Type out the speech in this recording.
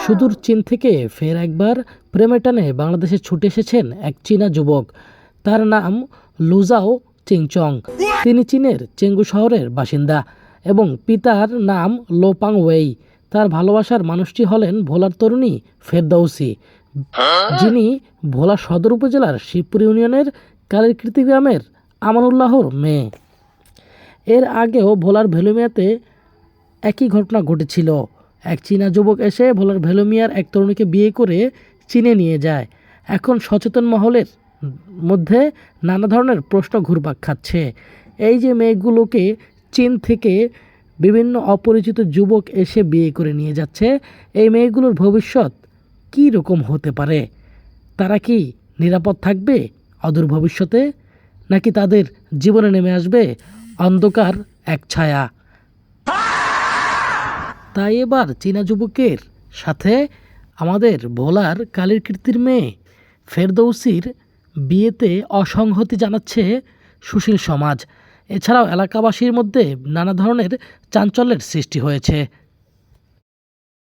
সুদূর চীন থেকে ফের একবার প্রেমের টানে বাংলাদেশে ছুটে এসেছেন এক চীনা যুবক। তার নাম লুজাও চিংচং। তিনি চীনের চেঙ্গু শহরের বাসিন্দা এবং পিতার নাম লোপাং ওয়েই। তার ভালোবাসার মানুষটি হলেন ভোলার তরুণী ফেরদৌসী, যিনি ভোলা সদর উপজেলার শিবপুর ইউনিয়নের কালীরকৃতি গ্রামের আমানুল্লাহর মেয়ে। এর আগেও ভোলার ভেলুমিয়াতে একই ঘটনা ঘটেছিল। এক চীনা যুবক এসে ভোলার ভেলুমিয়ার এক তরুণীকে বিয়ে করে চীনে নিয়ে যায়। এখন সচেতন মহলের মধ্যে নানা ধরনের প্রশ্ন ঘুরপাক খাচ্ছে। এই যে মেয়েগুলোকে চীন থেকে বিভিন্ন অপরিচিত যুবক এসে বিয়ে করে নিয়ে যাচ্ছে, এই মেয়েগুলোর ভবিষ্যৎ কী রকম হতে পারে? তারা কি নিরাপদ থাকবে অদূর ভবিষ্যতে, নাকি তাদের জীবনে নেমে আসবে অন্ধকার এক ছায়া? তাই এবার চীনা যুবকের সাথে আমাদের ভোলার কালীরকৃতির মেয়ে ফেরদৌসীর বিয়েতে অসংহতি জানাচ্ছে সুশীল সমাজ। এছাড়াও এলাকাবাসীর মধ্যে নানা ধরনের চাঞ্চল্যের সৃষ্টি হয়েছে।